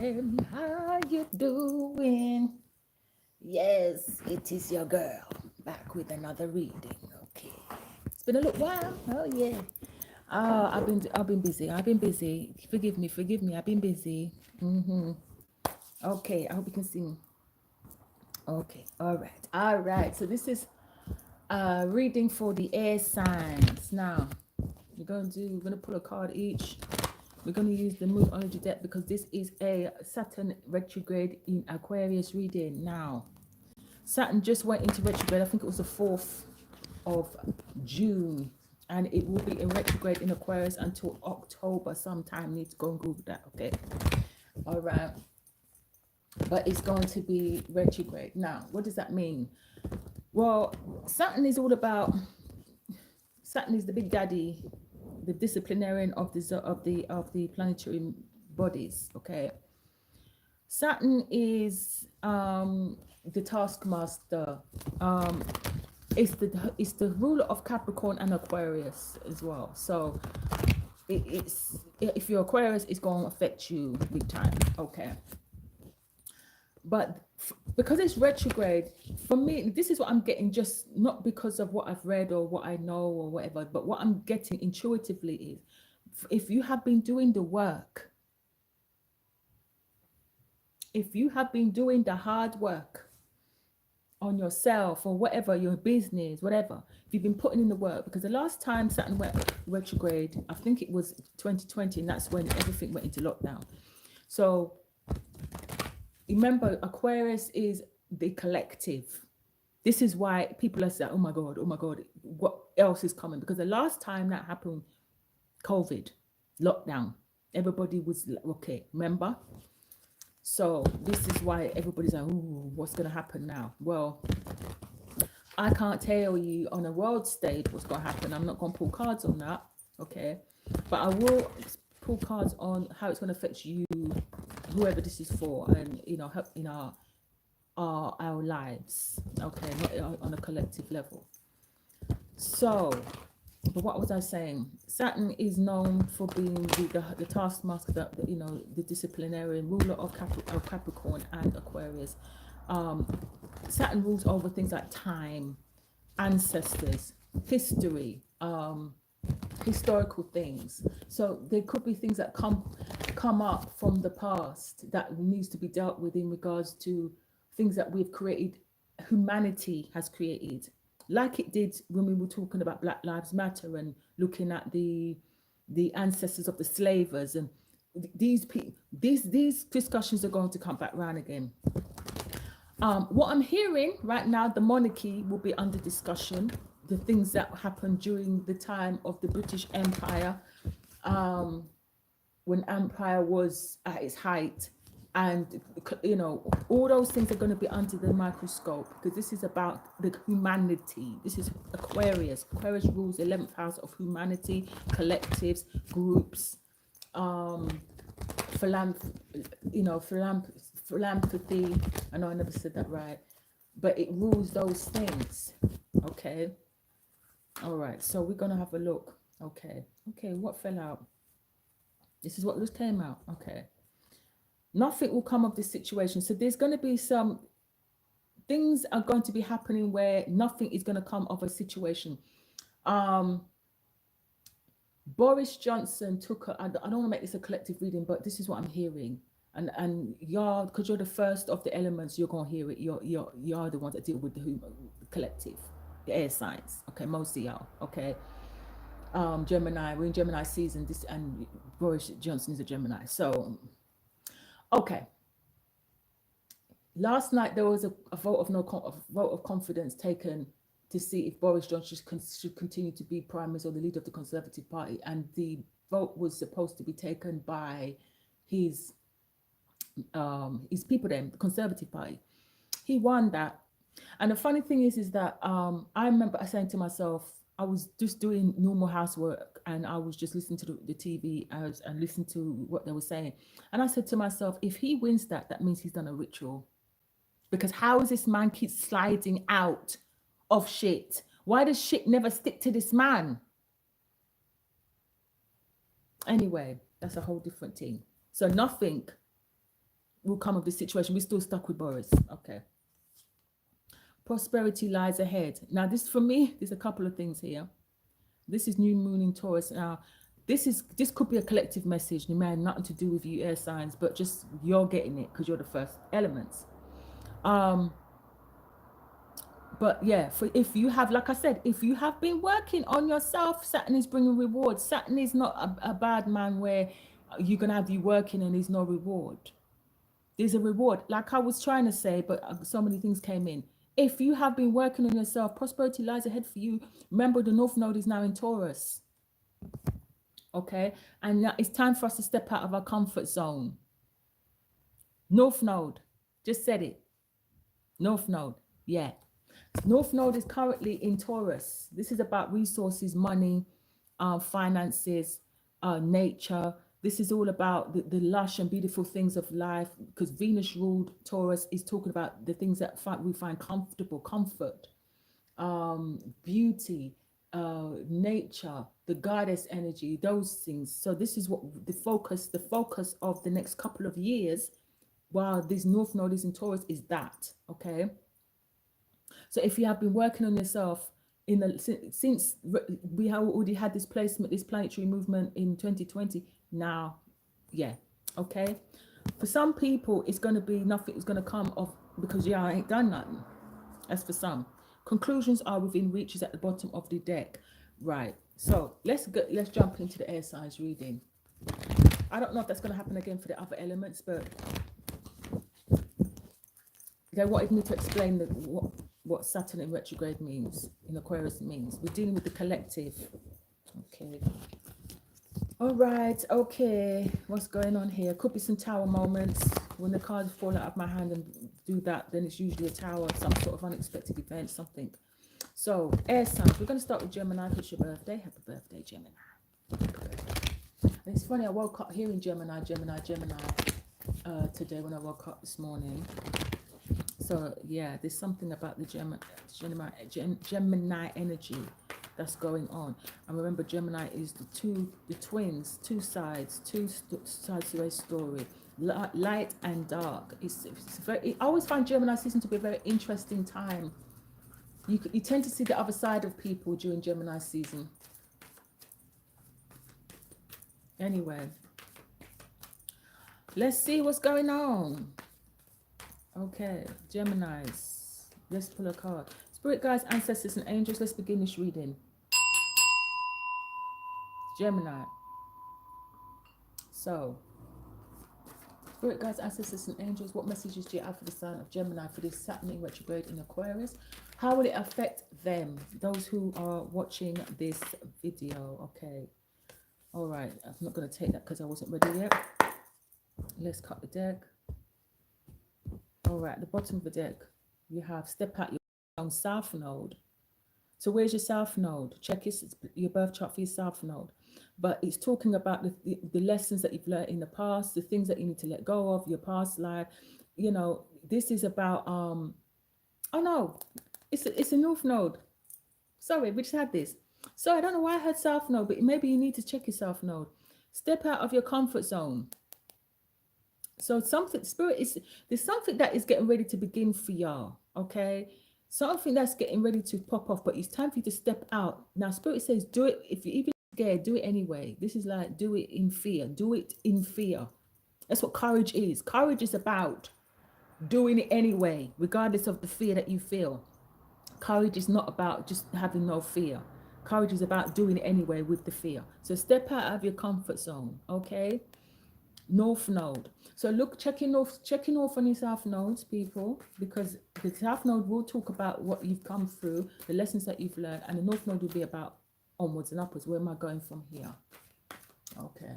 How you doing? Yes, it is your girl back with another reading. Okay, it's been a little while. Oh yeah. I've been busy. I've been busy. Forgive me. Forgive me. I've been busy. Okay. I hope you can see me. Okay. All right. All right. So this is reading for the air signs. Now we're gonna pull a card each. We're going to use the Moonology deck because this is a Saturn retrograde in Aquarius reading. Now, Saturn just went into retrograde. I think it was the 4th of June. And it will be in retrograde in Aquarius until October sometime. Need to go and Google that, okay? All right. But it's going to be retrograde. Now, what does that mean? Well, Saturn is all about, Saturn is the big daddy, the disciplinarian of the planetary bodies, okay? Saturn is the taskmaster. It's the ruler of Capricorn and Aquarius as well. So it's if you're Aquarius, it's going to affect you big time. Okay. But because it's retrograde, for me, this is what I'm getting, just not because of what I've read or what I know or whatever, but what I'm getting intuitively is if you have been doing the work, if you have been doing the hard work on yourself or whatever, your business, whatever, if you've been putting in the work, because the last time Saturn went retrograde, I think it was 2020, and that's when everything went into lockdown. So remember, Aquarius is the collective. This is why people are saying, oh my God, what else is coming? Because the last time that happened, COVID, lockdown, everybody was okay, remember? So this is why everybody's like, ooh, what's going to happen now? Well, I can't tell you on a world stage what's going to happen. I'm not going to pull cards on that, okay? But I will pull cards on how it's going to affect you, whoever this is for, and help in our lives, okay, not on a collective level. So, but what was I saying? Saturn is known for being the taskmaster, the disciplinarian ruler of Capricorn and Aquarius. Saturn rules over things like time, ancestors, history, historical things. So there could be things that come up from the past that needs to be dealt with in regards to things that we've created, humanity has created, like it did when we were talking about Black Lives Matter and looking at the ancestors of the slavers, and these discussions are going to come back round again. What I'm hearing right now, the monarchy will be under discussion. The things that happened during the time of the British Empire, when empire was at its height, and all those things are going to be under the microscope, because this is about the humanity. This is Aquarius. Aquarius rules 11th house of humanity, collectives, groups, philanthropy. I know I never said that right, but it rules those things. Okay. All right, so we're gonna have a look. Okay, what fell out? This is what just came out. Okay, nothing will come of this situation. So there's going to be some things are going to be happening where nothing is going to come of a situation. Boris Johnson took I don't want to make this a collective reading, but this is what I'm hearing. And you're, because you're the first of the elements, you're gonna hear it. You're the ones that deal with the collective, the air signs. Okay, most of y'all. Okay. Gemini, we're in Gemini season. This, and Boris Johnson is a Gemini. So, okay. Last night there was a vote of confidence taken to see if Boris Johnson should continue to be Prime Minister or the leader of the Conservative Party, and the vote was supposed to be taken by his people, then the Conservative Party. He won that, and the funny thing is that I remember saying to myself, I was just doing normal housework and I was just listening to the TV and listening to what they were saying. And I said to myself, if he wins that means he's done a ritual. Because how is this man keep sliding out of shit? Why does shit never stick to this man? Anyway, that's a whole different thing. So nothing will come of this situation. We're still stuck with Boris. Okay. Prosperity lies ahead. Now, this for me, there's a couple of things here. This is new moon in Taurus. Now, this could be a collective message. It may have nothing to do with you air signs, but just you're getting it because you're the first elements. But yeah, for if you have, like I said, if you have been working on yourself, Saturn is bringing rewards. Saturn is not a bad man where you're gonna have you working and there's no reward. There's a reward, like I was trying to say, but so many things came in. If you have been working on yourself, prosperity lies ahead for you. Remember, the North Node is now in Taurus. Okay, and now it's time for us to step out of our comfort zone. North Node, just said it. North Node, yeah. North Node is currently in Taurus. This is about resources, money, finances, nature. This is all about the lush and beautiful things of life, because Venus ruled Taurus is talking about the things that we find comfortable, comfort, beauty, nature, the goddess energy, those things. So this is what the focus of the next couple of years while this North Node is in Taurus is that, okay? So if you have been working on yourself since we have already had this placement, this planetary movement in 2020, now, yeah, okay. For some people, it's going to be nothing is going to come off because I ain't done nothing. As for some, conclusions are within reach is at the bottom of the deck, right? So let's jump into the air signs reading. I don't know if that's going to happen again for the other elements, but they wanted me to explain what Saturn in retrograde means, in Aquarius means. We're dealing with the collective. Okay. All right. Okay. What's going on here? Could be some tower moments. When the cards fall out of my hand and do that, then it's usually a tower, some sort of unexpected event, something. So, air signs. We're going to start with Gemini because it's your birthday. Happy birthday, Gemini. And it's funny, I woke up hearing Gemini today when I woke up this morning. So yeah, there's something about the Gemini energy that's going on. And remember, Gemini is the twins, two sides to a story, light and dark. I always find Gemini season to be a very interesting time. You tend to see the other side of people during Gemini season. Anyway, let's see what's going on. Okay, Geminis. Let's pull a card. Spirit guides, ancestors, and angels. Let's begin this reading. Gemini. So, Spirit guides, ancestors, and angels. What messages do you have for the sign of Gemini for this Saturn in retrograde in Aquarius? How will it affect them? Those who are watching this video. Okay. All right. I'm not going to take that because I wasn't ready yet. Let's cut the deck. All right, at the bottom of the deck, you have step out your own South Node. So where's your South Node? Check your birth chart for your South Node. But it's talking about the lessons that you've learned in the past, the things that you need to let go of, your past life. You know, this is about, oh no, it's a North Node. Sorry, we just had this. So I don't know why I heard South Node, but maybe you need to check your South Node. Step out of your comfort zone. So there's something that is getting ready to begin for y'all, okay? Something that's getting ready to pop off, but it's time for you to step out. Now, Spirit says, do it. If you're even scared, do it anyway. This is like, do it in fear. Do it in fear. That's what courage is. Courage is about doing it anyway, regardless of the fear that you feel. Courage is not about just having no fear. Courage is about doing it anyway with the fear. So step out of your comfort zone, okay? North Node. So look, checking off on your South Nodes, people, because the South Node will talk about what you've come through, the lessons that you've learned, and the North Node will be about onwards and upwards. Where am I going from here? Okay.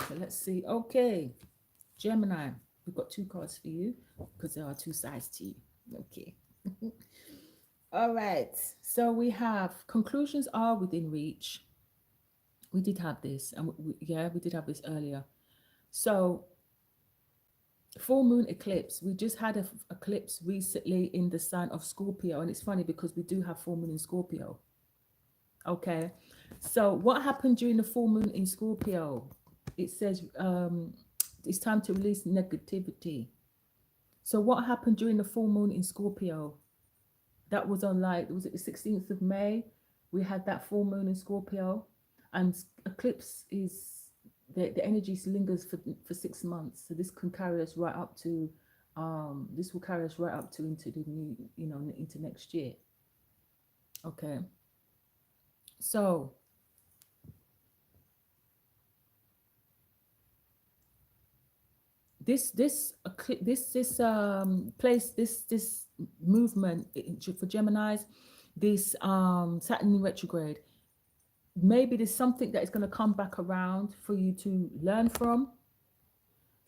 So let's see. Okay. Gemini, we've got two cards for you because there are two sides to you. Okay. All right. So we have conclusions are within reach. We did have this, and we did have this earlier. So, full moon eclipse. We just had an eclipse recently in the sign of Scorpio. And it's funny because we do have full moon in Scorpio. Okay. So, what happened during the full moon in Scorpio? It says it's time to release negativity. So what happened during the full moon in Scorpio? That was on, like, was it the 16th of May? We had that full moon in Scorpio, and eclipse is the energy lingers for 6 months. So this can carry us right up to this will carry us right up to into the new, into next year. Okay. So this place, this movement for Geminis, this Saturn in retrograde, maybe there's something that is going to come back around for you to learn from.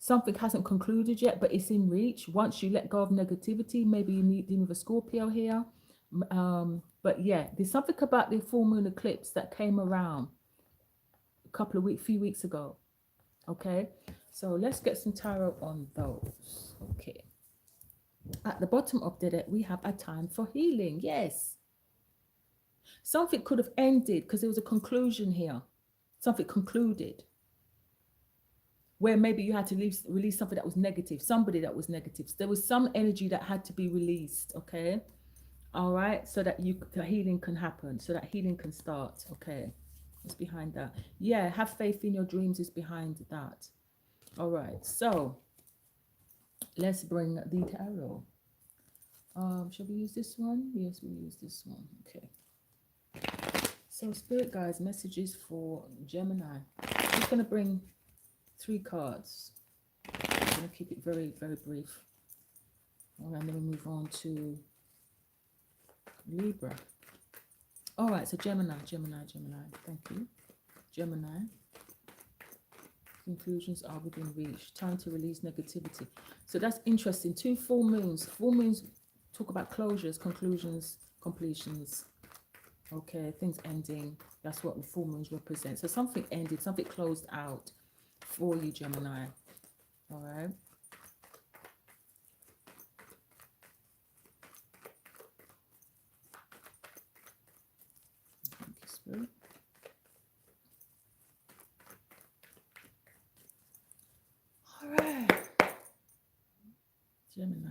Something hasn't concluded yet, but it's in reach. Once you let go of negativity, maybe you need dealing with a Scorpio here. But yeah, there's something about the full moon eclipse that came around few weeks ago. Okay, so let's get some tarot on those. Okay, at the bottom of the deck we have a time for healing. Yes, something could have ended because there was a conclusion here. Something concluded where maybe you had to release something that was negative, somebody that was negative. So there was some energy that had to be released. Okay, all right, so that the healing can happen, so that healing can start. Okay, what's behind that? Yeah, have faith in your dreams is behind that. All right, so let's bring the tarot. Shall we use this one? Yes, we'll use this one. Okay. So spirit guides, messages for Gemini. I'm just going to bring 3 cards. I'm going to keep it very, very brief. All right, then we move on to Libra. All right, so Gemini. Thank you. Gemini. Conclusions are within reach. Time to release negativity. So that's interesting. 2 full moons. Full moons talk about closures, conclusions, completions. Okay, things ending. That's what the full moons represent. So something ended, something closed out for you, Gemini. All right. Thank you, Spirit. All right. Gemini.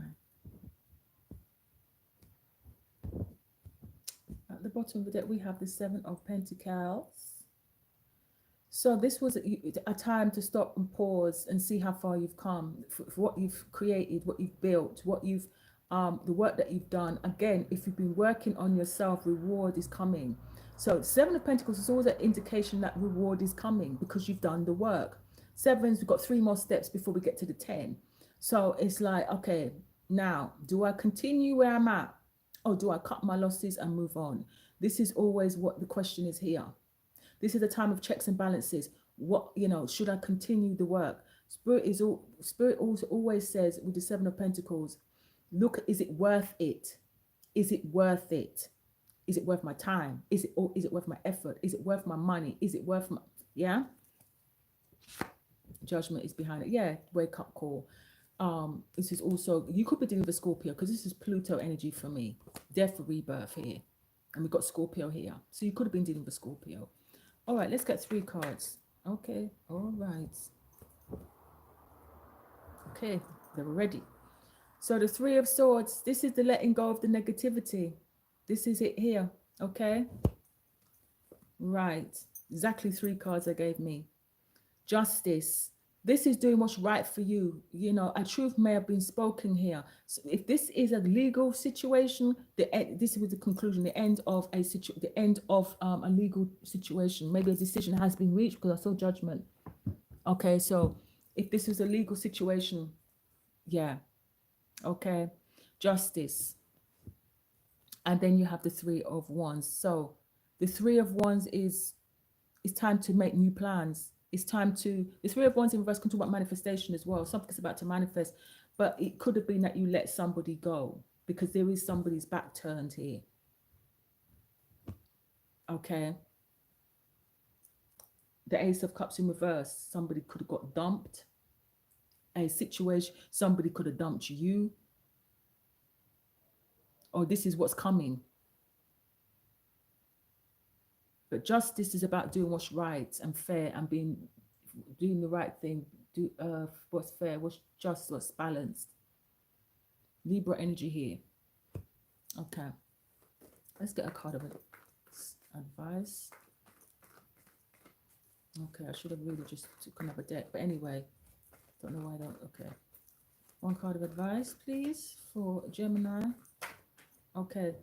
At the bottom of the deck, we have the 7 of Pentacles. So this was a time to stop and pause and see how far you've come, for what you've created, what you've built, what you've, the work that you've done. Again, if you've been working on yourself, reward is coming. So 7 of Pentacles is always an indication that reward is coming because you've done the work. 7s, we've got 3 more steps before we get to the 10. So it's like, okay, now, do I continue where I'm at? Or do I cut my losses and move on? This is always what the question is here. This is a time of checks and balances. What, should I continue the work? Spirit also always says with the 7 of Pentacles, look, is it worth it? Is it worth it? Is it worth my time? Is it worth my effort? Is it worth my money? Is it worth my, yeah? Judgment is behind it. Yeah, wake up call. This is also, you could be dealing with a Scorpio because this is Pluto energy for me. Death for rebirth here. And we've got Scorpio here. So you could have been dealing with a Scorpio. All right, let's get 3 cards. Okay, all right. Okay, they're ready. So the 3 of Swords, this is the letting go of the negativity. This is it here, okay? Right, exactly 3 cards I gave me. Justice. This is doing what's right for you. A truth may have been spoken here. So if this is a legal situation, this was the conclusion, the end of a legal situation. Maybe a decision has been reached because I saw Judgment. Okay, so if this is a legal situation, yeah, okay, Justice. And then you have the 3 of Wands. So the 3 of Wands is time to make new plans. It's time to, the 3 of Wands in reverse can talk about manifestation as well. Something's about to manifest, but it could have been that you let somebody go because there is somebody's back turned here. Okay. The Ace of Cups in reverse, somebody could have got dumped. A situation, somebody could have dumped you. Or this is what's coming. But justice is about doing what's right and fair and doing the right thing, do what's fair, what's just, what's balanced. Libra energy here. Okay, let's get a card of advice. Okay, I should have really just took another deck, but anyway, don't know why I don't. Okay, one card of advice, please, for Gemini. Okay,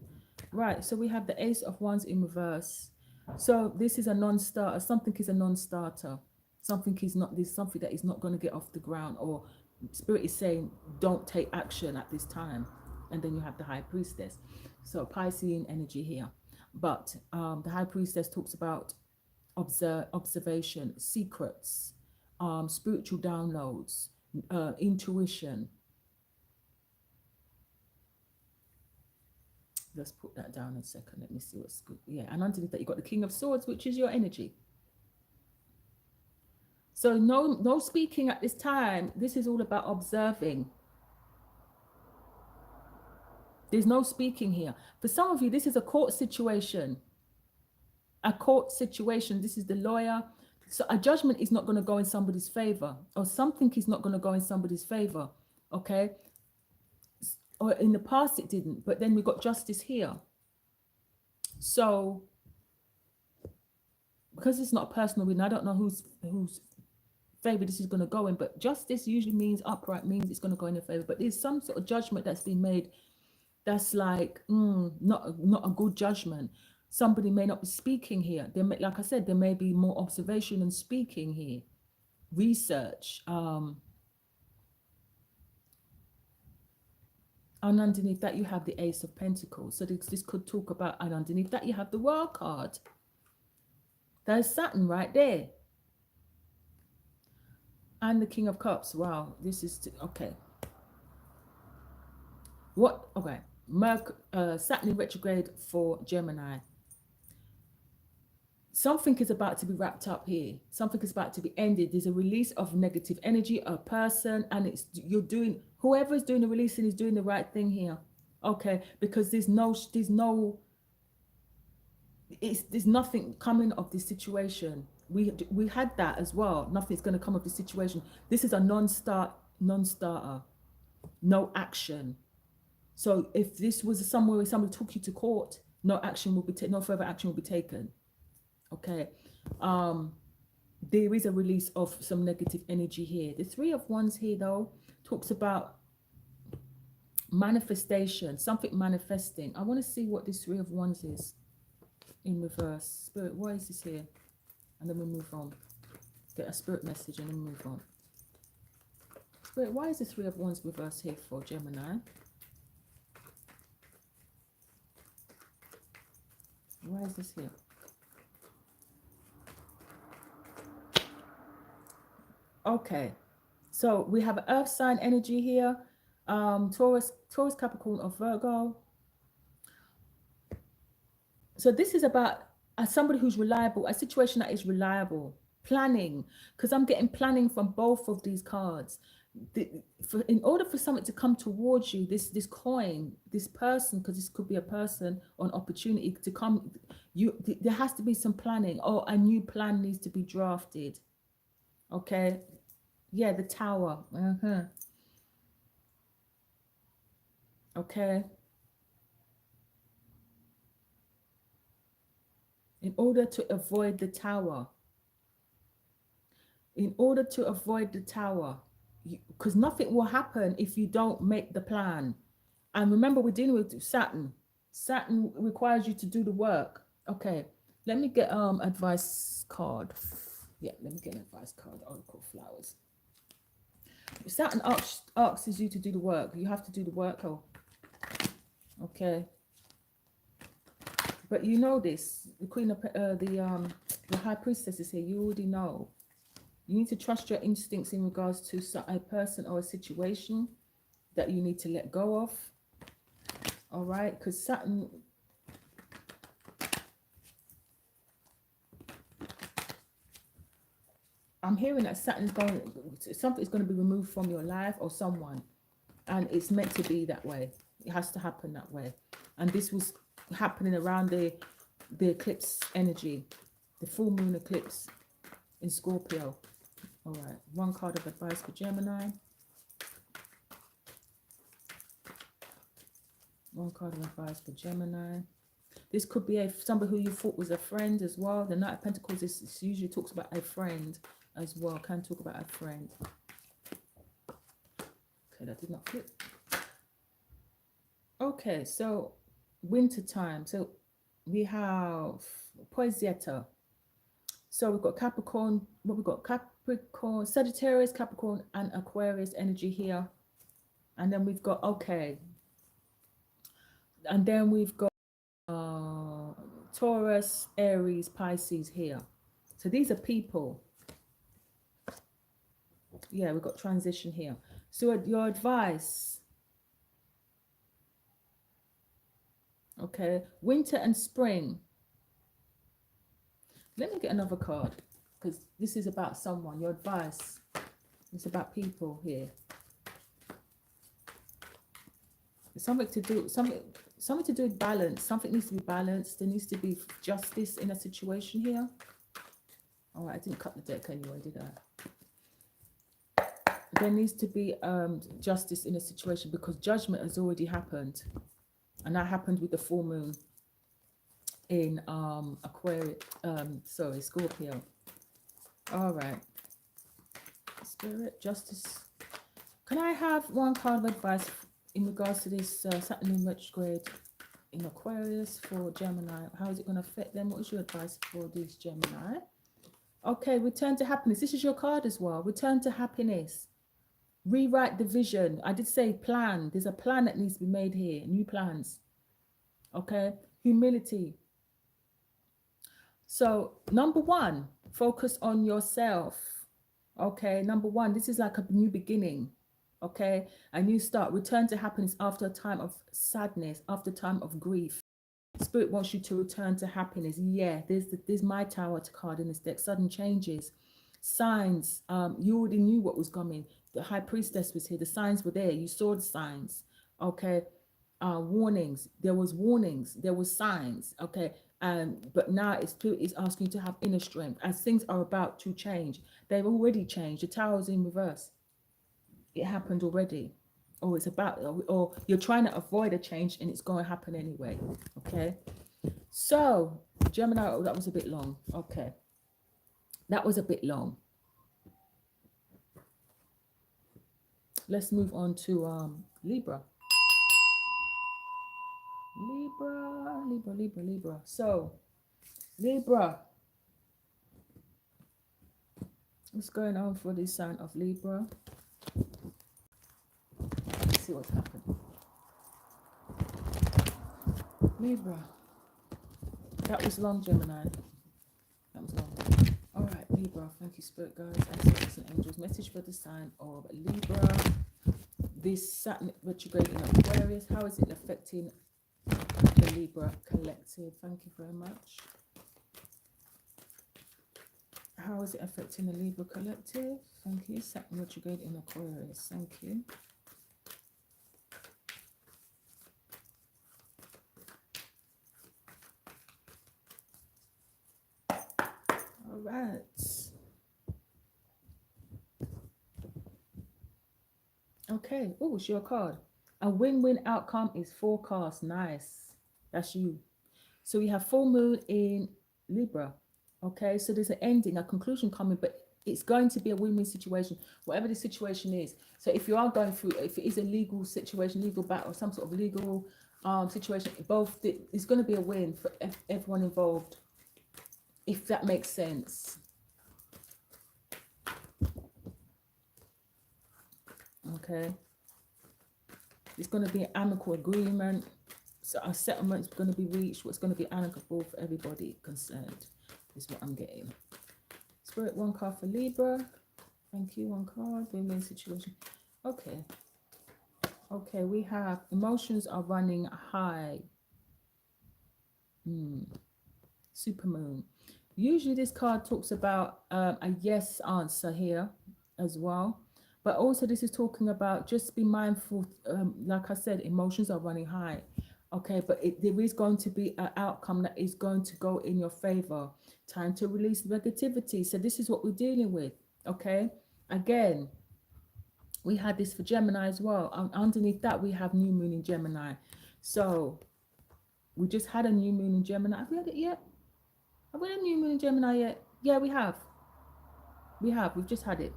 right, so we have the Ace of Wands in reverse. So this is a non-starter. Something is a non-starter. Something is not, there's something that is not going to get off the ground, or Spirit is saying don't take action at this time. And then you have the High Priestess. So Piscean energy here. But the High Priestess talks about observation, secrets, spiritual downloads, intuition. Let's put that down in a second. Let me see what's good. Yeah, and underneath that, you've got the King of Swords, which is your energy. So no speaking at this time. This is all about observing. There's no speaking here. For some of you, this is a court situation. A court situation. This is the lawyer. So a judgment is not going to go in somebody's favor, or something is not going to go in somebody's favor. Okay. Or in the past it didn't, but then we got justice here. So because it's not a personal reading, I don't know whose favor this is going to go in, but justice usually means upright, means it's going to go in their favor. But there's some sort of judgment that's been made that's like not a good judgment. Somebody may not be speaking here. There may, like I said, there may be more observation than speaking here. Research. And underneath that, you have the Ace of Pentacles. So this could talk about, and underneath that, you have the World card. There's Saturn right there. And the King of Cups. Wow, this is, okay. What, okay. Saturn in retrograde for Gemini. Something is about to be wrapped up here. Something is about to be ended. There's a release of negative energy, a person, and it's whoever's doing the releasing is doing the right thing here. Okay, because there's nothing coming of this situation. We had that as well. Nothing's going to come of this situation. This is a non-starter, no action. So if this was somewhere where somebody took you to court, no action will be taken, no further action will be taken. Okay. There is a release of some negative energy here. The Three of Wands here, though, talks about manifestation, something manifesting. I want to see what this Three of Wands is in reverse. Spirit, why is this here? And then we move on. Get a spirit message and then move on. Spirit, why is the Three of Wands reverse here for Gemini? Why is this here? Okay, so we have Earth sign energy here, Taurus, Capricorn, or Virgo. So this is about somebody who's reliable, a situation that is reliable, planning, because I'm getting planning from both of these cards. In order for something to come towards you, this coin, this person, because this could be a person or an opportunity to come, there has to be some planning, or a new plan needs to be drafted. Okay, yeah, the Tower. Okay, in order to avoid the Tower, because nothing will happen if you don't make the plan. And remember, we're dealing with Saturn. Saturn requires you to do the work. Okay, let me get advice card. Yeah, let me get an advice card. Oracle Flowers. Saturn asks you to do the work. You have to do the work. Oh, okay. But you know this. The Queen of the High Priestess is here. You already know. You need to trust your instincts in regards to a person or a situation that you need to let go of. All right, because Saturn. I'm hearing that Saturn's something's going to be removed from your life or someone, and it's meant to be that way. It has to happen that way. And this was happening around the eclipse energy, the full moon eclipse in Scorpio. All right, one card of advice for Gemini. One card of advice for Gemini. This could be somebody who you thought was a friend as well. The Knight of Pentacles this usually talks about a friend as well. Can talk about a friend. Okay, that did not fit. Okay, so winter time. So we have Poisieta. So we've got Capricorn. What we've got? Capricorn, Sagittarius, Capricorn, and Aquarius energy here. And then we've got and then we've got Taurus, Aries, Pisces here. So these are people. Yeah, we've got transition here. So your advice. Okay, winter and spring. Let me get another card because this is about someone. Your advice. It's about people here. It's something to do with balance. Something needs to be balanced. There needs to be justice in a situation here. All right, I didn't cut the deck anyway, did I? There needs to be justice in a situation because judgment has already happened, and that happened with the full moon in Aquarius. Scorpio. All right, Spirit, justice. Can I have one card of advice in regards to this Saturn in retrograde in Aquarius for Gemini? How is it going to affect them? What is your advice for these Gemini? Okay, return to happiness. This is your card as well. Return to happiness. Rewrite the vision. I did say plan. There's a plan that needs to be made here. New plans. Okay. Humility. So number one, focus on yourself. Okay. Number one, this is like a new beginning. Okay. A new start. Return to happiness after a time of sadness, after a time of grief. Spirit wants you to return to happiness. Yeah, there's my Tower card in this deck. Sudden changes, signs. You already knew what was coming. The High Priestess was here. The signs were there. You saw the signs. Okay. Warnings. There was warnings. There was signs. Okay. But now it's asking you to have inner strength as things are about to change. They've already changed. The Tower's in reverse. It happened already. Or it's about, or you're trying to avoid a change and it's going to happen anyway. Okay. So Gemini, oh, that was a bit long. Okay. That was a bit long. Let's move on to Libra. Libra. So Libra. What's going on for the sign of Libra? Let's see what's happening. Libra. That was long, Gemini. That was long. All right, Libra. Thank you, Spirit Guides, Ancestors, and Angels. Message for the sign of Libra. This Saturn retrograde in Aquarius. How is it affecting the Libra collective? Thank you very much. How is it affecting the Libra collective? Thank you. Saturn retrograde in Aquarius. Thank you. All right. Okay. Oh, it's your card. A win-win outcome is forecast. Nice. That's you. So we have full moon in Libra. Okay. So there's an ending, a conclusion coming, but it's going to be a win-win situation, whatever the situation is. So if you are going through, if it is a legal situation, legal battle, some sort of legal situation, it's going to be a win for everyone involved. If that makes sense. Okay. It's going to be an amicable agreement. So a settlement is going to be reached. What's going to be amicable for everybody concerned is what I'm getting. Spirit, one card for Libra. Thank you. One card. Win-win situation. Okay. Okay. We have emotions are running high. Supermoon. Usually this card talks about a yes answer here as well. But also this is talking about just be mindful. Like I said, emotions are running high. Okay, but there is going to be an outcome that is going to go in your favor. Time to release negativity. So this is what we're dealing with. Okay. Again, we had this for Gemini as well. Underneath that, we have new moon in Gemini. So we just had a new moon in Gemini. Have we had it yet? Have we had a new moon in Gemini yet? Yeah, we have. We have. We've just had it.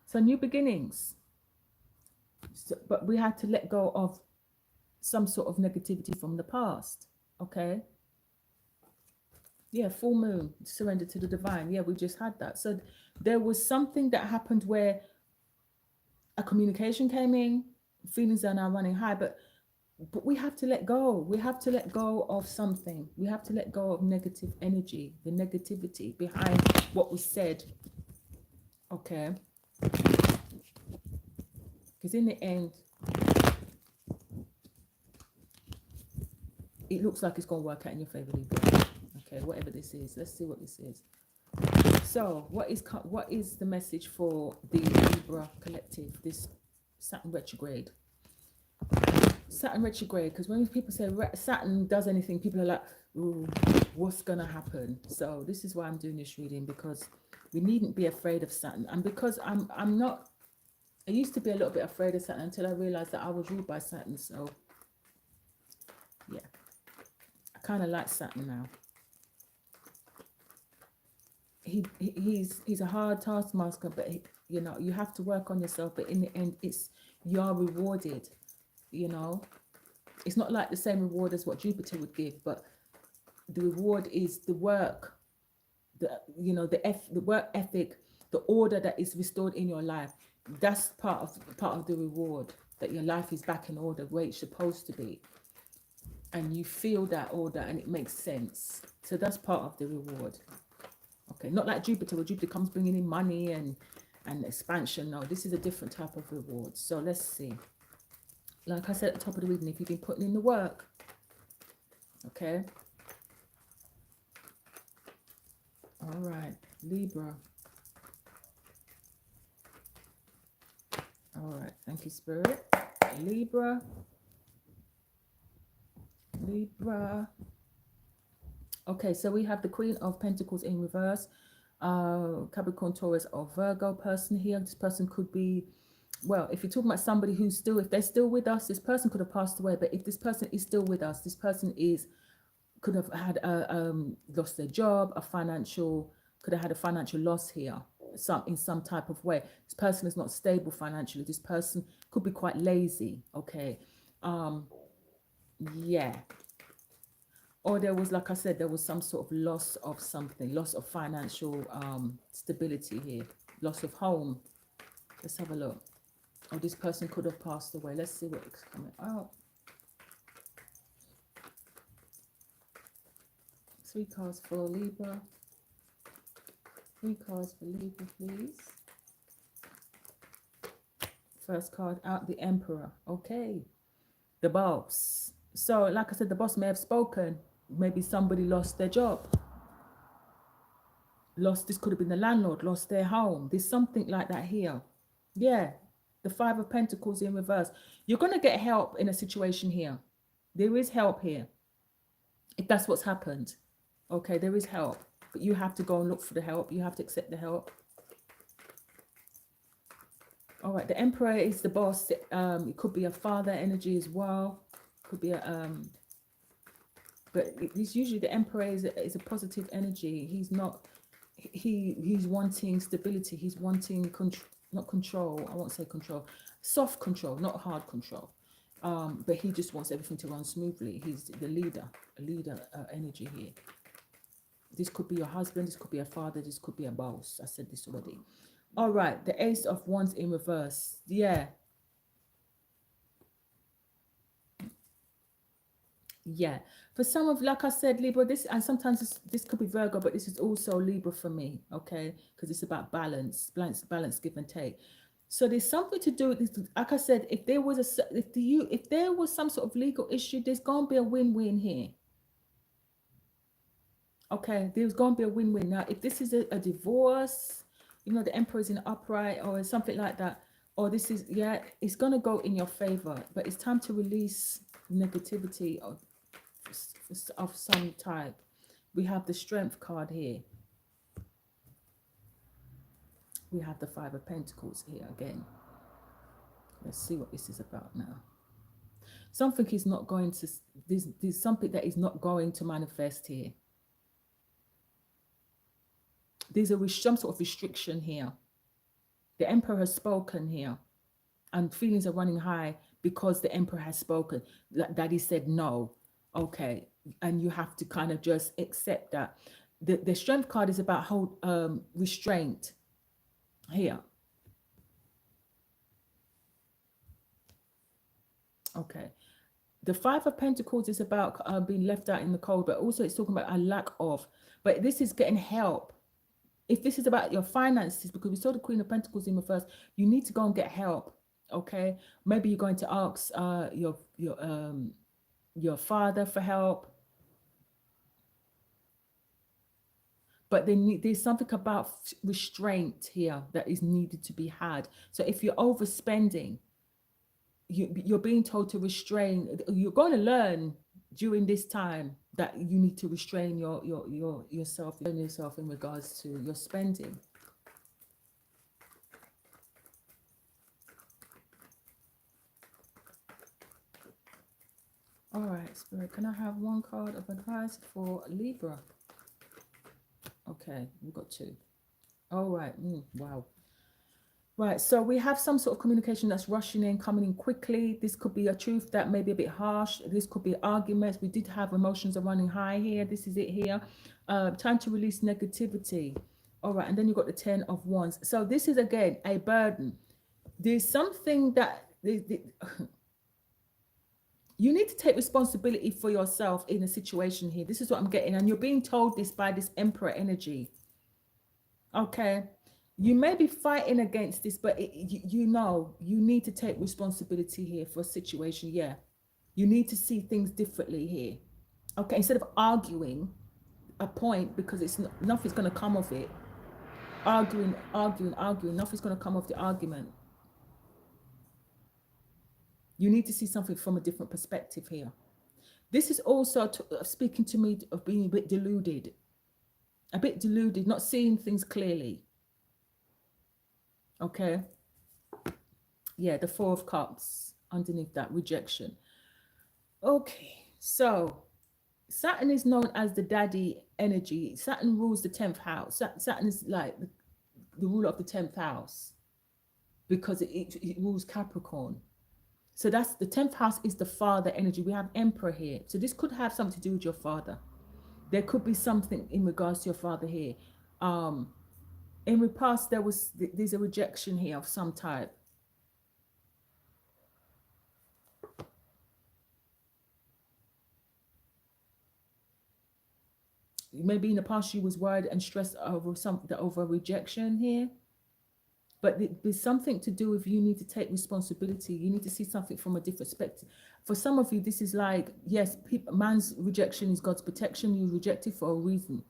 So new beginnings. So, but we had to let go of some sort of negativity from the past. Okay. Yeah, full moon, surrender to the divine. Yeah, we just had that. So there was something that happened where a communication came in, feelings are now running high, but we have to let go. We have to let go of something. We have to let go of negative energy, the negativity behind what was said. Okay. Because in the end, it looks like it's going to work out in your favor, Libra. Okay, whatever this is. Let's see what this is. So what is the message for the Libra collective, this Saturn retrograde? Saturn retrograde, because when people say Saturn does anything, people are like, ooh, what's going to happen? So this is why I'm doing this reading, because we needn't be afraid of Saturn. And because I'm not, I used to be a little bit afraid of Saturn until I realized that I was ruled by Saturn. So yeah, I kind of like Saturn now. He's a hard taskmaster, but you know, you have to work on yourself, but in the end you're rewarded. You know, it's not like the same reward as what Jupiter would give, but the reward is the work, the work ethic, the order that is restored in your life. That's part of the reward, that your life is back in order where it's supposed to be, and you feel that order and it makes sense. So that's part of the reward. Okay, not like Jupiter, where Jupiter comes bringing in money and expansion. No, this is a different type of reward. So let's see. Like I said at the top of the reading, if you've been putting in the work, okay. All right, Libra. All right, thank you, Spirit. Libra. Okay, so we have the Queen of Pentacles in reverse. Capricorn, Taurus, or Virgo person here. This person could be, well, if you're talking about somebody who's still, if they're still with us, this person could have passed away. But if this person is still with us, this person could have had lost their job, could have had a financial loss here, in some type of way. This person is not stable financially. This person could be quite lazy. Okay, yeah. Or there was, like I said, there was some sort of loss of something, loss of financial stability here, loss of home. Let's have a look. Or this person could have passed away. Let's see what's coming out. 3 cards for Libra. 3 cards for Libra, please. First card out, the Emperor. Okay. The boss. So, like I said, the boss may have spoken. Maybe somebody lost their job. This could have been the landlord, lost their home. There's something like that here. Yeah. The 5 of Pentacles in reverse. You're going to get help in a situation here. There is help here. If that's what's happened. Okay, there is help. But you have to go and look for the help. You have to accept the help. All right, the Emperor is the boss. It could be a father energy as well. Could be a... But it's usually the Emperor is a positive energy. He's not... He's wanting stability. He's wanting not control. I won't say control. Soft control, not hard control. But he just wants everything to run smoothly. He's the leader, a leader energy here. This could be your husband. This could be a father. This could be a boss. I said this already. All right, the Ace of Wands in reverse. Yeah. Yeah. For some of, like I said, Libra, and sometimes this could be Virgo, but this is also Libra for me, okay? Because it's about balance, give and take. So there's something to do with this. Like I said, if there was some sort of legal issue, there's going to be a win-win here. Okay, there's going to be a win-win. Now, if this is a divorce, you know, the Emperor is in upright or something like that, or this is, yeah, it's going to go in your favor, but it's time to release negativity of some type. We have the Strength card here. We have the Five of Pentacles here again. Let's see what this is about now. Something is not going to, there's something that is not going to manifest here. There's some sort of restriction here. The Emperor has spoken here, and feelings are running high because the Emperor has spoken. That he said no. Okay, and you have to kind of just accept that. The Strength card is about restraint here. Okay. The Five of Pentacles is about being left out in the cold, but also it's talking about a lack of. But this is getting help. If this is about your finances, because we saw the Queen of Pentacles in the first, you need to go and get help. Okay, maybe you're going to ask your father for help. But there's something about restraint here that is needed to be had. So if you're overspending, you're being told to restrain. You're going to learn during this time that you need to restrain yourself in regards to your spending. All right, Spirit, can I have one card of advice for Libra? Okay, we've got two. All right. Wow. Right, so we have some sort of communication that's rushing in, coming in quickly. This could be a truth that may be a bit harsh. This could be arguments. We did have emotions are running high here. This is it here. Time to release negativity. All right, and then you've got the 10 of Wands. So this is, again, a burden. There's something that... you need to take responsibility for yourself in a situation here. This is what I'm getting. And you're being told this by this Emperor energy. Okay. You may be fighting against this, but you know, you need to take responsibility here for a situation. Yeah. You need to see things differently here. Okay. Instead of arguing a point, because nothing's going to come of it. Arguing. Nothing's going to come of the argument. You need to see something from a different perspective here. This is also speaking to me of being a bit deluded, not seeing things clearly. Okay. Yeah, the Four of Cups underneath that, rejection. Okay, so Saturn is known as the daddy energy. Saturn rules the 10th house. Saturn is like the ruler of the 10th house because it rules Capricorn. So that's the 10th house is the father energy. We have Emperor here. So this could have something to do with your father. There could be something in regards to your father here. In the past, there's a rejection here of some type. Maybe in the past you was worried and stressed over rejection here. But there's something to do with you need to take responsibility. You need to see something from a different perspective. For some of you, this is like, yes, man's rejection is God's protection. You reject it for a reason.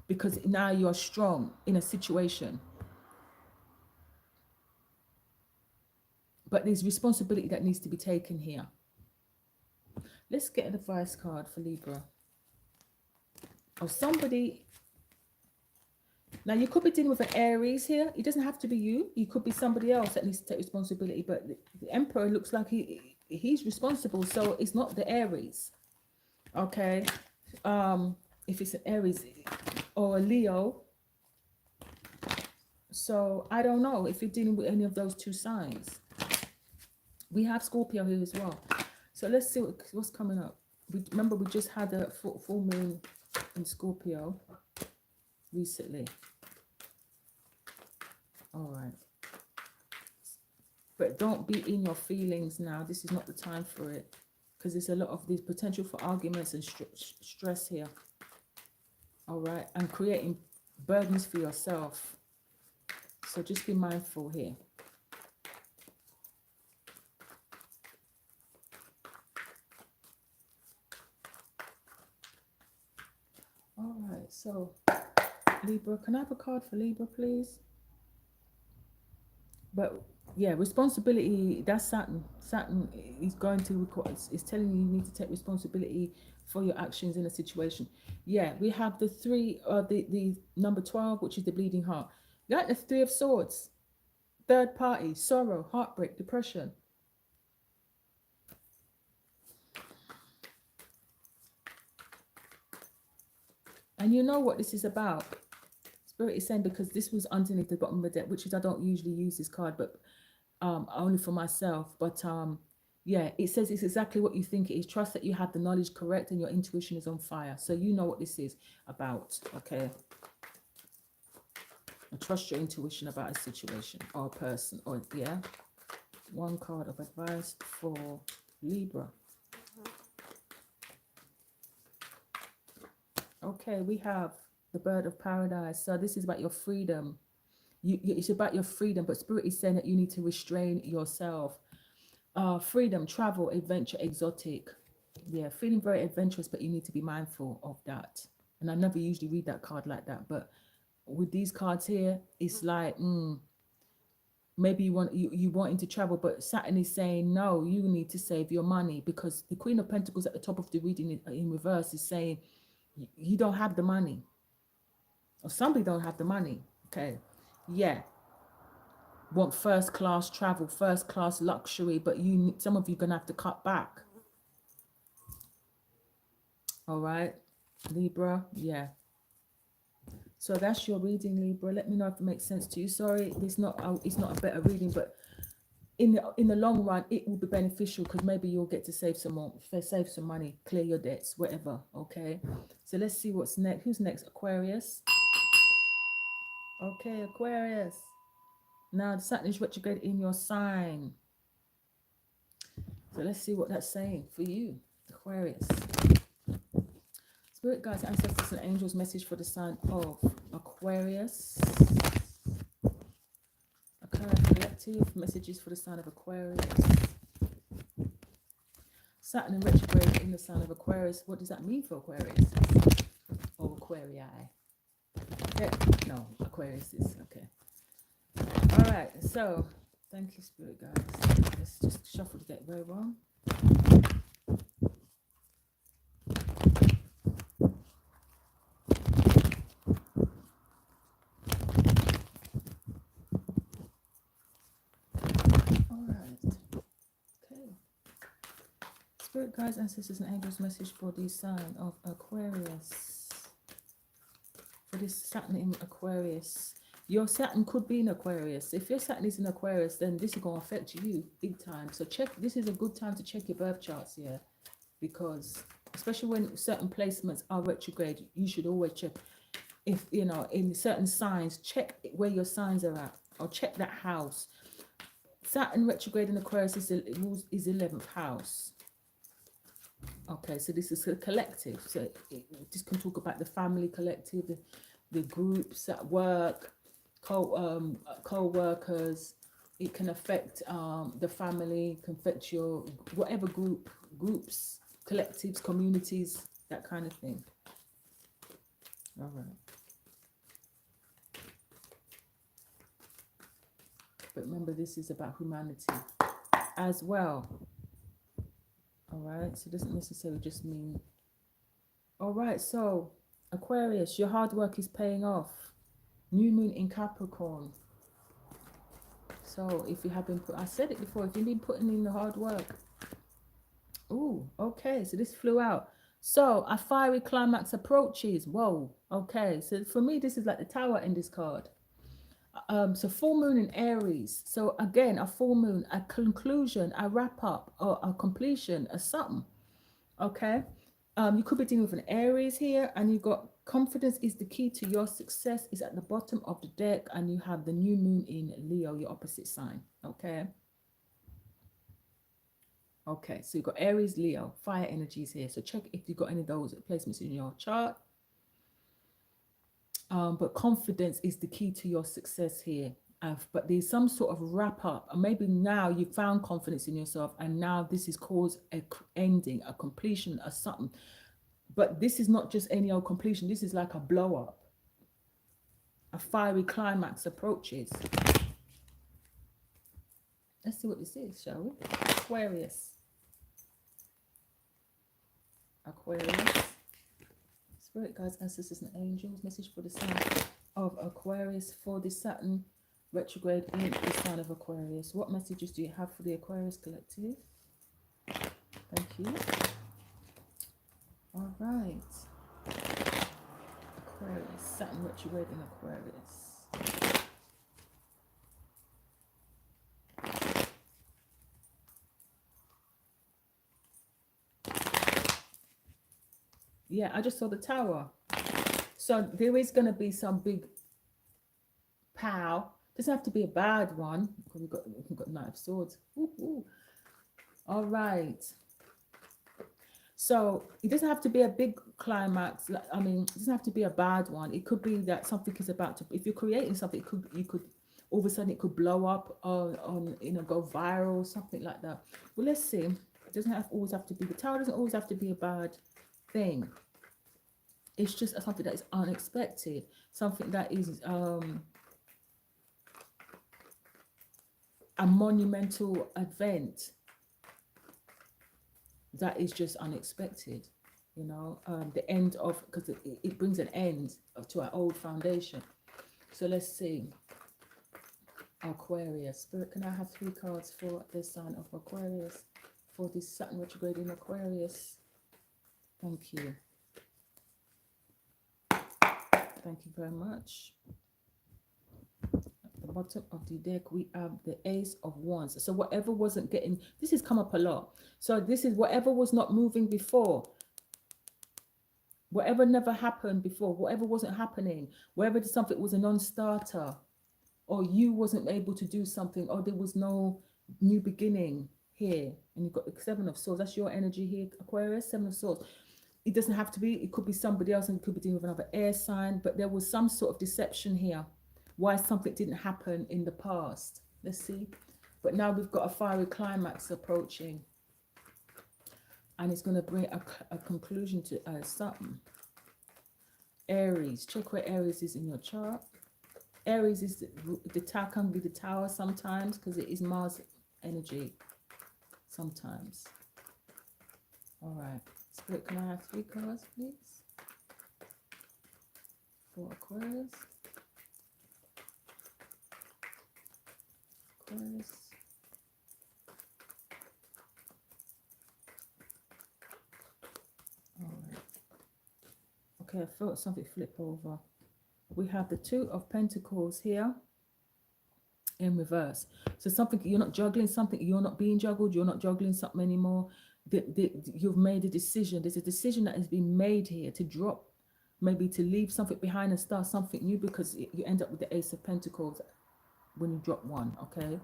Because now you're strong in a situation. But there's responsibility that needs to be taken here. Let's get an advice card for Libra. Or somebody... Now, you could be dealing with an Aries here. It doesn't have to be you. It could be somebody else that needs to take responsibility. But the Emperor looks like he's responsible. So it's not the Aries. Okay. If it's an Aries or a Leo. So I don't know if you're dealing with any of those two signs. We have Scorpio here as well. So let's see what's coming up. Remember, we just had a full moon in Scorpio recently. All right. But don't be in your feelings now. This is not the time for it. Because there's a lot of this potential for arguments and stress here. All right. And creating burdens for yourself. So just be mindful here. All right. So, Libra, can I have a card for Libra, please? But yeah, responsibility, that's Saturn. Saturn is going to record, is telling you need to take responsibility for your actions in a situation. Yeah, we have the number 12, which is the bleeding heart. You got the Three of Swords, third party, sorrow, heartbreak, depression. And you know what this is about. Spirit is saying, because this was underneath the bottom of the deck, which is, I don't usually use this card, but only for myself. But yeah, it says it's exactly what you think it is. Trust that you have the knowledge correct and your intuition is on fire. So you know what this is about, okay? And trust your intuition about a situation or a person, or yeah. One card of advice for Libra. Okay, we have the bird of paradise. So this is about your freedom. It's about your freedom, but Spirit is saying that you need to restrain yourself. Freedom, travel, adventure, exotic. Yeah, feeling very adventurous, but you need to be mindful of that. And I never usually read that card like that, but with these cards here, it's like, maybe you wanting to travel, but Saturn is saying no, you need to save your money, because the Queen of Pentacles at the top of the reading in reverse is saying you don't have the money, or somebody don't have the money. Okay, yeah, want first class travel, first class luxury, but some of you are gonna have to cut back. All right, Libra, yeah. So that's your reading, Libra. Let me know if it makes sense to you. Sorry, it's not a better reading, but in the long run, it will be beneficial, because maybe you'll get to save some more, save some money, clear your debts, whatever. Okay. So let's see what's next. Who's next? Aquarius. Okay, Aquarius. Now the Saturn is retrograde in your sign. So let's see what that's saying for you, Aquarius. Spirit guides, ancestors, and angels, message for the sign of Aquarius. Collective messages for the sign of Aquarius. Saturn in retrograde in the sign of Aquarius. What does that mean for Aquarius? Or Aquarii? Yeah, no, Aquarius is okay. All right, so thank you, Spirit guys. Let's just shuffle the deck very well. Spirit guides, ancestors, and angels, message for the sign of Aquarius. For this Saturn in Aquarius. Your Saturn could be in Aquarius. If your Saturn is in Aquarius, then this is going to affect you big time. So check, this is a good time to check your birth charts here. Because, especially when certain placements are retrograde, you should always check. If, you know, in certain signs, check where your signs are at. Or check that house. Saturn retrograde in Aquarius is 11th house. Okay, so this is a collective. So this can talk about the family collective, the groups at work, co-workers. It can affect the family, can affect your whatever groups, collectives, communities, that kind of thing. All right. But remember, this is about humanity as well. All right, so it doesn't necessarily just mean. All right, so Aquarius, your hard work is paying off. New moon in Capricorn. So if you have been I said it before, if you've been putting in the hard work. Oh, okay, so this flew out. So a fiery climax approaches. Whoa, okay, so for me, this is like the Tower in this card. So full moon in Aries. So again, a full moon, a conclusion, a wrap up, or a completion, a something. Okay. You could be dealing with an Aries here, and you've got confidence is the key to your success is at the bottom of the deck, and you have the new moon in Leo, your opposite sign. Okay. Okay. So you've got Aries, Leo, fire energies here. So check if you've got any of those placements in your chart. But confidence is the key to your success here. But there's some sort of wrap up, and maybe now you found confidence in yourself, and now this is caused a ending, a completion, a something. But this is not just any old completion. This is like a blow up. A fiery climax approaches. Let's see what this is, shall we? Aquarius. Aquarius. Spirit guides, ancestors, and angels. Message for the sign of Aquarius for the Saturn retrograde in the sign of Aquarius. What messages do you have for the Aquarius collective? Thank you. All right. Aquarius, Saturn retrograde in Aquarius. Yeah, I just saw the Tower. So there is going to be some big pow. Doesn't have to be a bad one. We've got Knight of Swords. Ooh, ooh. All right. So it doesn't have to be a big climax. I mean, it doesn't have to be a bad one. It could be that something is about to. If you're creating something, you could all of a sudden it could blow up on go viral, something like that. Well, let's see. It doesn't always have to be. The Tower doesn't always have to be a bad thing. It's just something that is unexpected, something that is a monumental event that is just unexpected, the end of, because it brings an end to our old foundation. So let's see. Aquarius. Spirit, can I have 3 cards for the sign of Aquarius for this Saturn retrograde in Aquarius? Thank you. Thank you very much. At the bottom of the deck, we have the Ace of Wands. So whatever wasn't getting, this has come up a lot. So this is whatever was not moving before. Whatever never happened before, whatever wasn't happening, wherever something was a non-starter, or you wasn't able to do something, or there was no new beginning here. And you've got the 7 of Swords. That's your energy here, Aquarius, 7 of Swords. It doesn't have to be, it could be somebody else, and it could be dealing with another air sign, but there was some sort of deception here, why something didn't happen in the past. Let's see. But now we've got a fiery climax approaching, and it's going to bring a conclusion to something. Aries, check where Aries is in your chart. Aries is the tower, can be the Tower sometimes, because it is Mars energy sometimes. All right. Spirit, can I have 3 cards, please? For Aquarius. Aquarius. All right. Okay, I felt something flip over. We have the 2 of Pentacles here in reverse. So something, you're not juggling something, you're not being juggled, you're not juggling something anymore. You've made a decision. There's a decision that has been made here to drop, maybe to leave something behind and start something new, because you end up with the Ace of Pentacles when you drop 1, okay?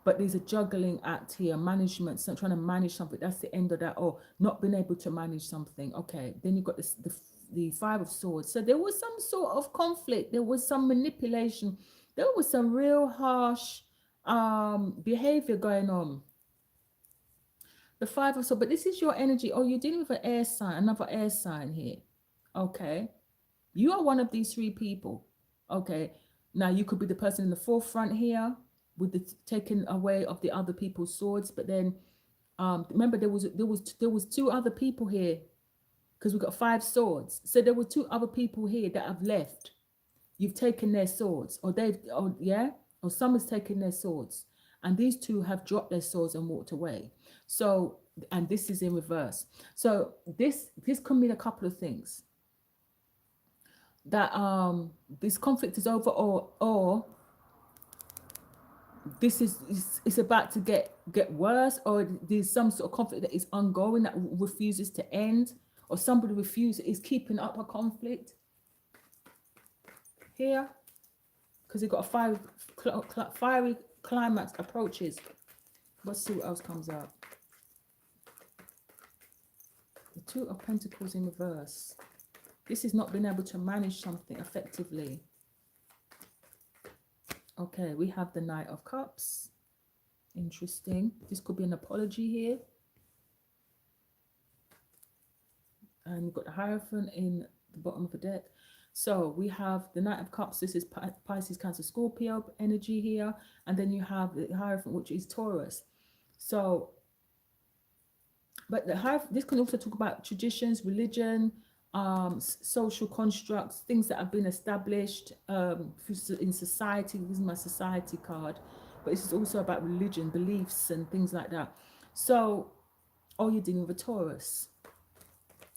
But there's a juggling act here, management, so trying to manage something. That's the end of that. Or not being able to manage something. Okay, then you've got the 5 of Swords. So there was some sort of conflict. There was some manipulation. There was some real harsh behavior going on. The 5 of Swords, but this is your energy. Oh, you're dealing with an air sign, another air sign here. Okay, you are one of these 3 people. Okay, now you could be the person in the forefront here with the taking away of the other people's swords, but then remember there was 2 other people here, because we've got 5 swords. So there were 2 other people here that have left. You've taken their swords, or or someone's taken their swords, and these 2 have dropped their swords and walked away. So, and this is in reverse. So this can mean a couple of things. That this conflict is over, or this it's about to get worse, or there's some sort of conflict that is ongoing that refuses to end, or somebody is keeping up a conflict here, because you've got a fiery climax approaches. Let's see what else comes out. The 2 of Pentacles in reverse. This is not being able to manage something effectively. Okay, we have the Knight of Cups. Interesting. This could be an apology here. And you've got the Hierophant in the bottom of the deck. So we have the Knight of Cups. This is Pisces, Cancer, Scorpio energy here. And then you have the Hierophant, which is Taurus. So, but the Hierophant, this can also talk about traditions, religion, social constructs, things that have been established in society. This is my society card, but this is also about religion, beliefs, and things like that. So, or you're dealing with a Taurus.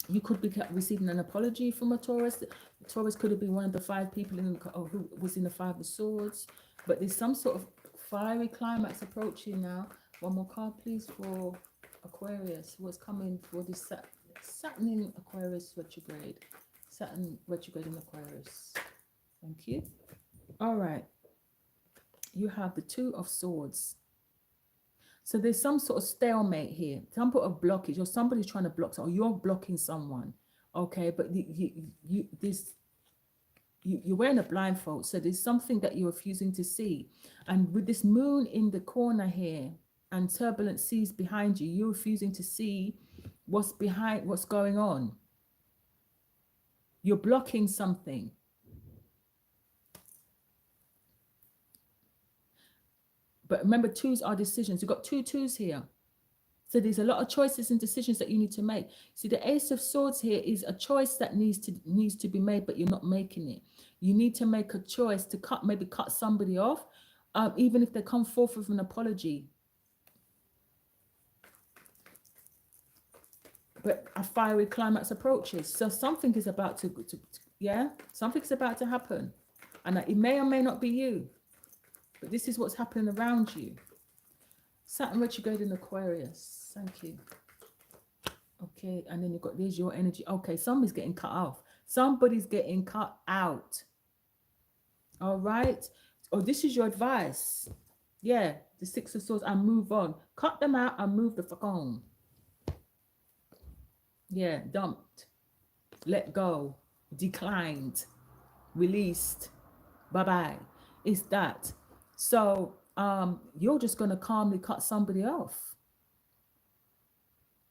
You could be receiving an apology from a Taurus. Taurus could have been one of the 5 people who was in the 5 of Swords, but there's some sort of fiery climax approaching now. One more card, please, for Aquarius. What's coming for this Saturn in Aquarius retrograde? Saturn retrograde in Aquarius. Thank you. All right. You have the 2 of Swords. So there's some sort of stalemate here, some sort of blockage, or somebody's trying to block, or you're blocking someone. Okay, but you're wearing a blindfold, so there's something that you're refusing to see. And with this moon in the corner here and turbulent seas behind you, you're refusing to see what's going on. You're blocking something. But remember, 2s are decisions. You've got 2 2s here. So there's a lot of choices and decisions that you need to make. See, the Ace of Swords here is a choice that needs to be made, but you're not making it. You need to make a choice to maybe cut somebody off, even if they come forth with an apology. But a fiery climax approaches. So something is about something's about to happen. And it may or may not be you. But this is what's happening around you. Saturn retrograde in Aquarius. Thank you. Okay, and then you've got, there's your energy. Okay, somebody's getting cut off. Somebody's getting cut out. All right. Oh, this is your advice. Yeah, the 6 of Swords, and move on. Cut them out and move the fuck on. Yeah, dumped. Let go. Declined. Released. Bye-bye. It's that. So you're just going to calmly cut somebody off.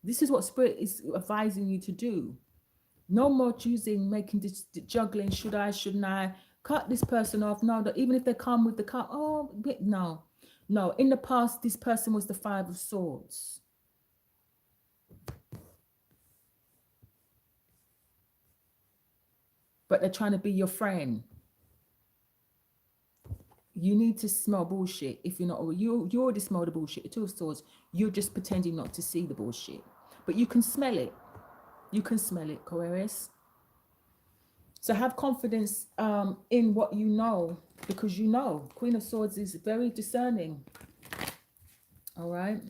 This is what Spirit is advising you to do. No more making this juggling. Should I, shouldn't I? Cut this person off. No, even if they come with the cut. Oh, no. No, in the past, this person was the 5 of Swords. But they're trying to be your friend. You need to smell bullshit. If you're not, you already smell the bullshit. The 2 of Swords, you're just pretending not to see the bullshit. But you can smell it. You can smell it, Aquarius. So have confidence in what you know, because you know. Queen of Swords is very discerning. All right.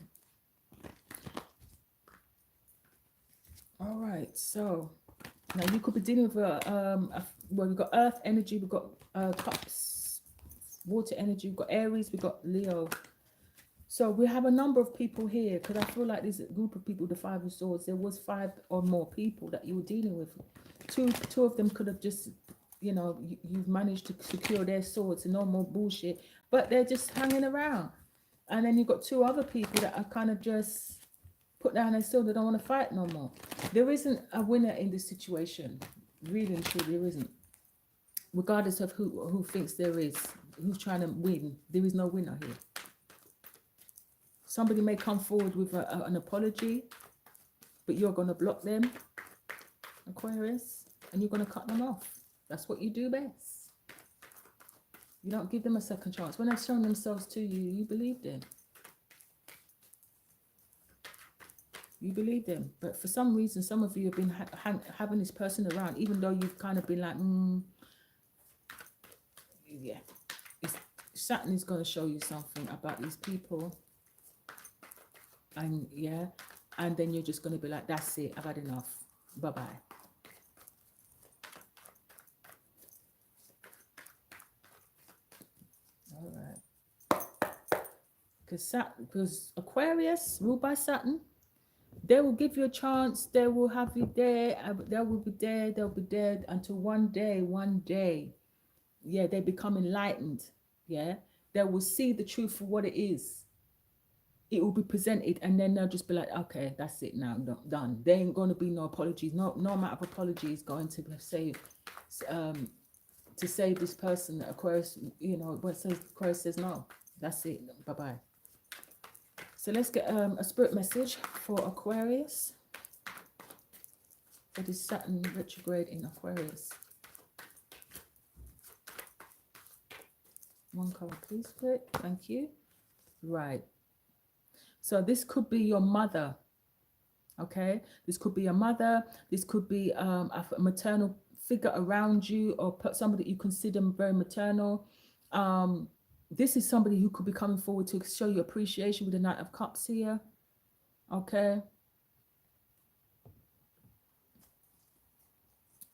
All right. So now you could be dealing with well, we've got Earth energy, we've got Cups. Water energy, we've got Aries, we've got Leo. So we have a number of people here, because I feel like there's a group of people, the 5 of Swords. There was 5 or more people that you were dealing with. Two of them could have just, you've managed to secure their swords and no more bullshit, but they're just hanging around. And then you've got 2 other people that are kind of just put down their sword. They don't want to fight no more. There isn't a winner in this situation. Really and truly, there isn't. Regardless of who thinks there is, who's trying to win, there is no winner here. Somebody may come forward with an apology, but you're going to block them, Aquarius, and you're going to cut them off. That's what you do best. You don't give them a second chance. When they've shown themselves to you, you believe them. You believe them. But for some reason, some of you have been having this person around, even though you've kind of been like, yeah. Saturn is going to show you something about these people. And yeah, and then you're just going to be like, that's it, I've had enough. Bye-bye. All right. Because Aquarius, ruled by Saturn, they will give you a chance. They will have you there. They will be there. They'll be there until one day, yeah, they become enlightened. Yeah, they will see the truth for what it is. It will be presented, and then they'll just be like, okay, that's it now, done. There ain't going to be no apologies. No amount of apology is going to save this person. Aquarius, when Aquarius says no, that's it. Bye-bye. So let's get a spirit message for Aquarius. for this Saturn retrograde in Aquarius. One card, please, split. Thank you. Right. So this could be your mother. Okay. This could be your mother. This could be a maternal figure around you, or somebody you consider very maternal. This is somebody who could be coming forward to show you appreciation with the Knight of Cups here. Okay.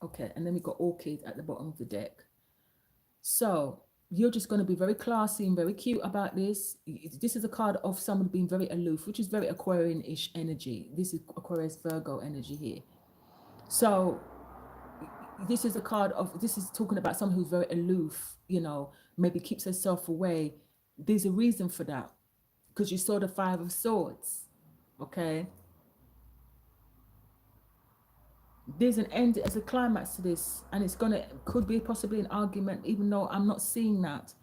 Okay. And then we got Orchid at the bottom of the deck. So you're just going to be very classy and very cute about this. This is a card of somebody being very aloof, which is very Aquarian-ish energy. This is Aquarius Virgo energy here. So this is a card of, this is talking about someone who's very aloof, you know, maybe keeps herself away. There's a reason for that, because you saw the Five of Swords. Okay. There's an end, as a climax to this, and it's could be possibly an argument, even though I'm not seeing that.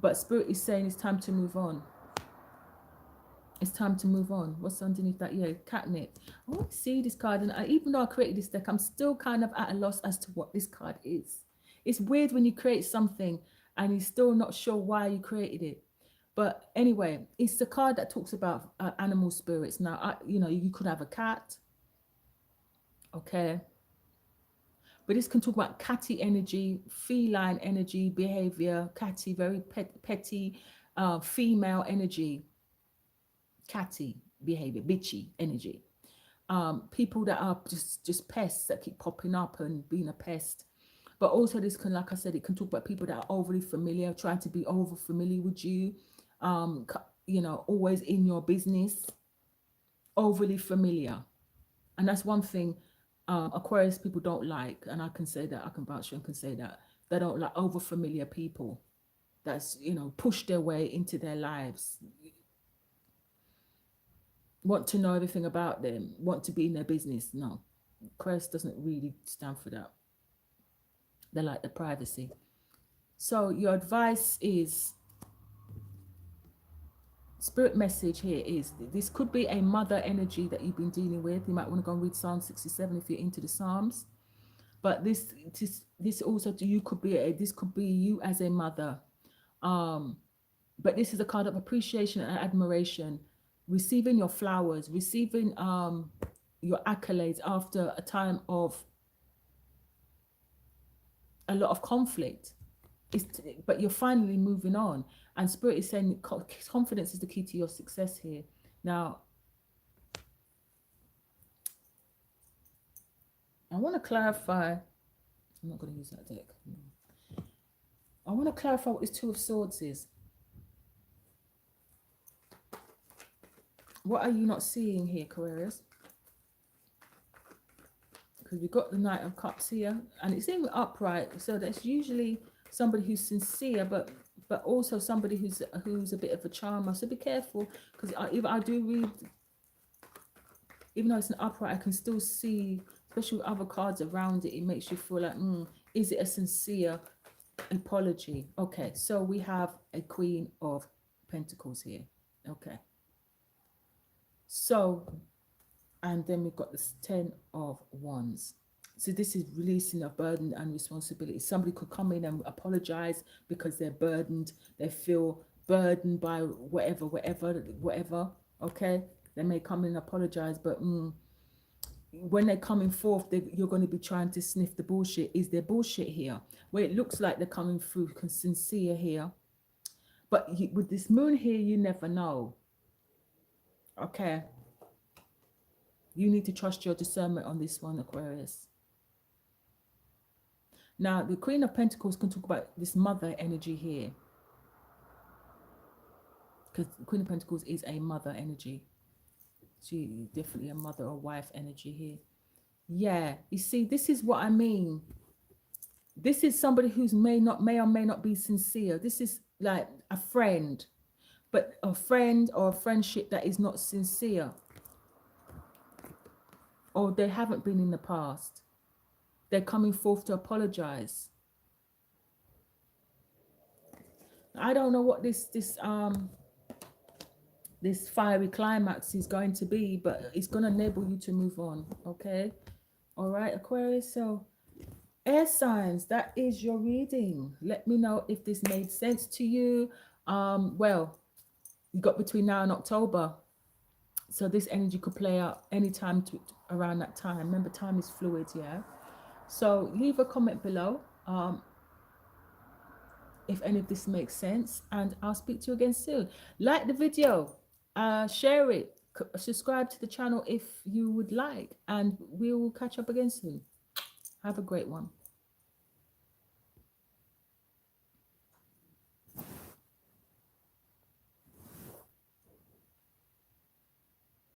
But Spirit is saying it's time to move on. It's time to move on. What's underneath that? Yeah, catnip. I want to see this card, and even though I created this deck, I'm still kind of at a loss as to what this card is. It's weird when you create something and you're still not sure why you created it. But anyway, it's the card that talks about animal spirits. Now, you know, you could have a cat. Okay. But this can talk about catty energy, feline energy, behavior, catty, very petty, female energy, catty behavior, bitchy energy. People that are just pests that keep popping up and being a pest. But also this can, like I said, it can talk about people that are overly familiar, trying to be over familiar with you, you know, always in your business, overly familiar. And that's one thing Aquarius people don't like, and I can say that, I can vouch and can say that they don't like over familiar people that's, you know, push their way into their lives, want to know everything about them, want to be in their business. No, Aquarius doesn't really stand for that. They like the privacy. So your advice is, Spirit message here is, this could be a mother energy that you've been dealing with. You might want to go and read Psalm 67 if you're into the Psalms. But this also, you could be this could be you as a mother. But this is a card of appreciation and admiration, receiving your flowers, receiving your accolades after a time of a lot of conflict. But you're finally moving on, and Spirit is saying confidence is the key to your success here. Now, I want to clarify. I'm not going to use that deck. I want to clarify what this Two of Swords is. What are you not seeing here, Aquarius? Because we've got the Knight of Cups here, and it's in upright, so that's usually somebody who's sincere, but also somebody who's a bit of a charmer. So be careful, because I do read, even though it's an upright, I can still see, especially with other cards around it, it makes you feel like, is it a sincere apology? Okay, so we have a Queen of Pentacles here. Okay. So, and then we've got this 10 of Wands. So this is releasing a burden and responsibility. Somebody could come in and apologize because they're burdened. They feel burdened by whatever. Okay. They may come in and apologize, but when they're coming forth, you're going to be trying to sniff the bullshit. Is there bullshit here? Where it looks like they're coming through sincere here. But with this moon here, you never know. Okay. You need to trust your discernment on this one, Aquarius. Now, the Queen of Pentacles can talk about this mother energy here. Because the Queen of Pentacles is a mother energy. She definitely a mother or wife energy here. Yeah, you see, this is what I mean. This is somebody who's may or may not be sincere. This is like a friend, but a friend or a friendship that is not sincere. Or they haven't been in the past. They're coming forth to apologize. I don't know what this fiery climax is going to be, but it's going to enable you to move on. Okay. All right, Aquarius. So air signs, that is your reading. Let me know if this made sense to you. Well, you got between now and October, so this energy could play out anytime around that time. Remember, time is fluid, yeah. So leave a comment below if any of this makes sense, and I'll speak to you again soon. Like the video, share it, subscribe to the channel if you would like, and we will catch up again soon. Have a great one.